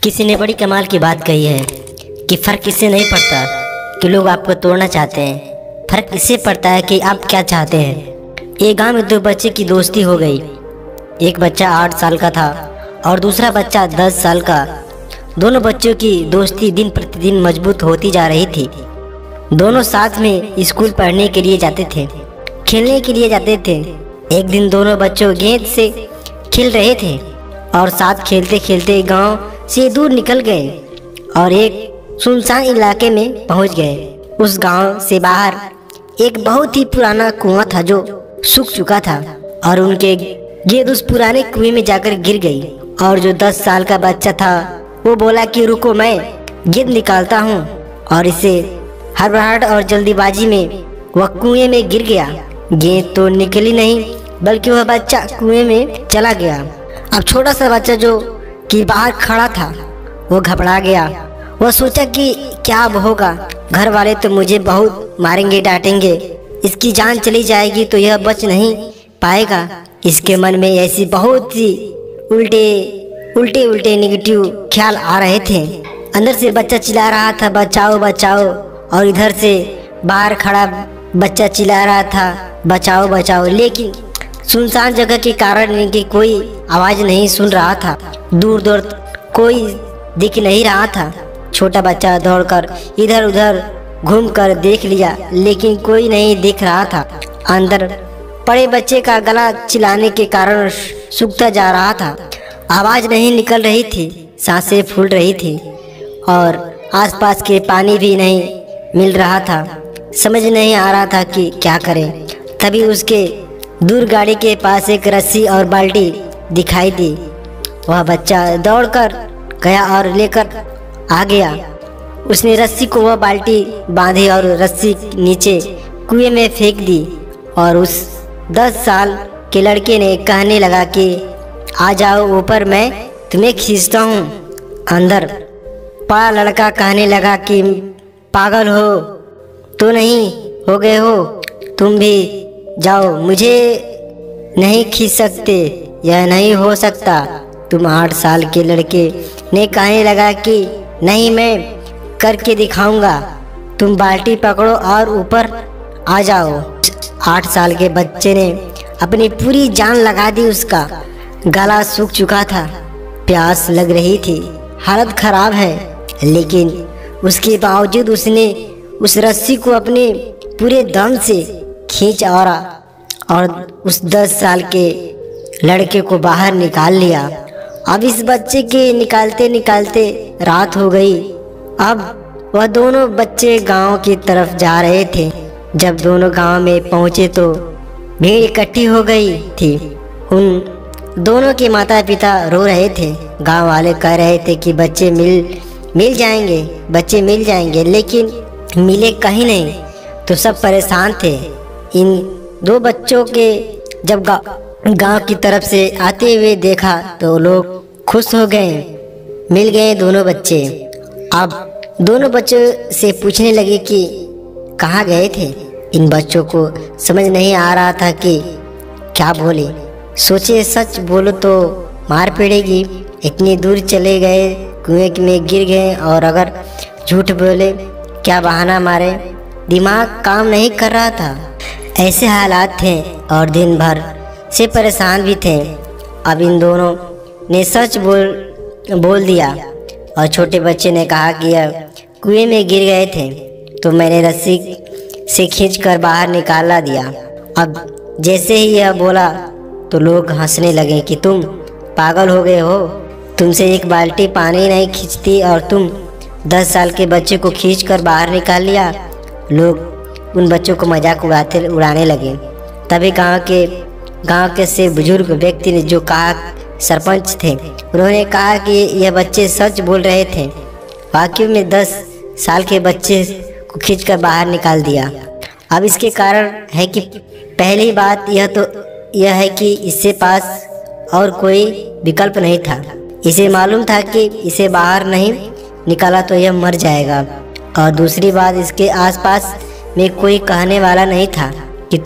किसी ने बड़ी कमाल की बात कही है कि फ़र्क इससे नहीं पड़ता कि लोग आपको तोड़ना चाहते हैं, फ़र्क इससे पड़ता है कि आप क्या चाहते हैं। एक गांव में दो बच्चे की दोस्ती हो गई। एक बच्चा 8 साल का था और दूसरा बच्चा 10 साल का। दोनों बच्चों की दोस्ती दिन प्रतिदिन मजबूत होती जा रही थी। दोनों साथ में स्कूल पढ़ने के लिए जाते थे, खेलने के लिए जाते थे। एक दिन दोनों बच्चों गेंद से खेल रहे थे और साथ खेलते खेलते गांव से दूर निकल गए और एक सुनसान इलाके में पहुंच गए। उस गांव से बाहर एक बहुत ही पुराना कुआं था जो सूख चुका था और उनके गेंद उस पुराने कुएं में जाकर गिर गई। और जो 10 साल का बच्चा था वो बोला कि रुको, मैं गेंद निकालता हूँ। और इसे हड़बड़ाहट और जल्दीबाजी में वह कुएं में गिर गया। गेंद तो निकली नहीं बल्कि वह बच्चा कुएं में चला गया। अब छोटा सा बच्चा जो कि बाहर खड़ा था वो घबरा गया। वह सोचा कि क्या अब होगा, घर वाले तो मुझे बहुत मारेंगे, डांटेंगे, इसकी जान चली जाएगी तो यह बच नहीं पाएगा। इसके मन में ऐसी बहुत सी उल्टे नेगेटिव ख्याल आ रहे थे। अंदर से बच्चा चिल्ला रहा था बचाओ बचाओ, और इधर से बाहर खड़ा बच्चा चिल्ला रहा था बचाओ बचाओ। लेकिन सुनसान जगह के कारण इनकी कोई आवाज़ नहीं सुन रहा था। दूर दूर कोई दिख नहीं रहा था। छोटा बच्चा दौड़कर इधर उधर घूमकर देख लिया लेकिन कोई नहीं दिख रहा था। अंदर पड़े बच्चे का गला चिल्लाने के कारण सूखता जा रहा था। आवाज़ नहीं निकल रही थी, सांसें फूल रही थी और आसपास के पानी भी नहीं मिल रहा था। समझ नहीं आ रहा था कि क्या करें। तभी उसके दूर गाड़ी के पास एक रस्सी और बाल्टी दिखाई दी। वह बच्चा दौड़कर गया और लेकर आ गया। उसने रस्सी को वह बाल्टी बांधी और रस्सी नीचे कुएं में फेंक दी। और उस 10 साल के लड़के ने कहने लगा कि आ जाओ ऊपर, मैं तुम्हें खींचता हूँ। अंदर पड़ा लड़का कहने लगा कि पागल हो तो नहीं हो गए हो, तुम भी जाओ, मुझे नहीं खींच सकते, यह नहीं हो सकता। तुम 8 साल के लड़के ने कहने लगा कि नहीं, मैं करके दिखाऊंगा, तुम बाल्टी पकड़ो और ऊपर आ जाओ। 8 साल के बच्चे ने अपनी पूरी जान लगा दी। उसका गला सूख चुका था, प्यास लग रही थी, हालत खराब है, लेकिन उसके बावजूद उसने उस रस्सी को अपने पूरे दम से खींच और उस 10 साल के लड़के को बाहर निकाल लिया। अब इस बच्चे के निकालते निकालते रात हो गई। अब वह दोनों बच्चे गांव की तरफ जा रहे थे। जब दोनों गांव में पहुंचे तो भीड़ इकट्ठी हो गई थी। उन दोनों के माता पिता रो रहे थे। गांव वाले कह रहे थे कि बच्चे मिल जाएंगे, लेकिन मिले कहीं नहीं। तो सब परेशान थे। इन 2 बच्चों के जब गांव की तरफ से आते हुए देखा तो लोग खुश हो गए, मिल गए दोनों बच्चे। अब दोनों बच्चों से पूछने लगे कि कहाँ गए थे। इन बच्चों को समझ नहीं आ रहा था कि क्या बोले। सोचे सच बोलो तो मार पड़ेगी, इतनी दूर चले गए, कुएं में गिर गए, और अगर झूठ बोले क्या बहाना मारे। दिमाग काम नहीं कर रहा था। ऐसे हालात थे और दिन भर से परेशान भी थे। अब इन दोनों ने सच बोल दिया और छोटे बच्चे ने कहा कि कुएं में गिर गए थे तो मैंने रस्सी से खींचकर बाहर निकाला दिया। अब जैसे ही यह बोला तो लोग हंसने लगे कि तुम पागल हो गए हो, तुमसे एक बाल्टी पानी नहीं खींचती और तुम 10 साल के बच्चे को खींचकर बाहर निकाल लिया। लोग उन बच्चों को मजाक उड़ाने लगे। तभी गांव के से बुजुर्ग व्यक्ति ने जो कहा, सरपंच थे, उन्होंने कहा कि यह बच्चे सच बोल रहे थे। वाकई में 10 साल के बच्चे को खींचकर बाहर निकाल दिया। अब इसके कारण है कि पहली बात यह है कि इससे पास और कोई विकल्प नहीं था। इसे मालूम था कि इसे बाहर नहीं निकाला तो यह मर जाएगा। और दूसरी बात, इसके आसपास में कोई कहने वाला नहीं था कि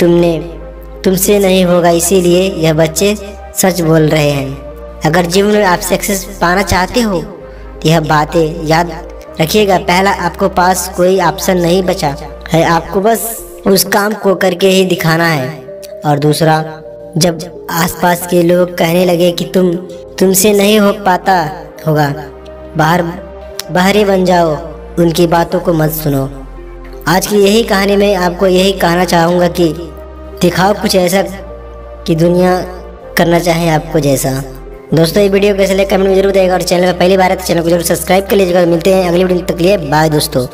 तुमसे नहीं होगा, इसीलिए यह बच्चे सच बोल रहे हैं। अगर जीवन में आप सक्सेस पाना चाहते हो यह बातें याद रखिएगा। पहला, आपको पास कोई ऑप्शन नहीं बचा है, आपको बस उस काम को करके ही दिखाना है। और दूसरा, जब आसपास के लोग कहने लगे कि तुमसे नहीं हो पाता होगा, बाहरी बन जाओ, उनकी बातों को मत सुनो। आज की यही कहानी में आपको यही कहना चाहूँगा कि दिखाओ कुछ ऐसा कि दुनिया करना चाहे आपको जैसा। दोस्तों, ये वीडियो कैसे लगे कमेंट में जरूर देगा, और चैनल पर पहली बार है तो चैनल को जरूर सब्सक्राइब कर लीजिएगा। मिलते हैं अगली वीडियो तक के लिए, बाय दोस्तों।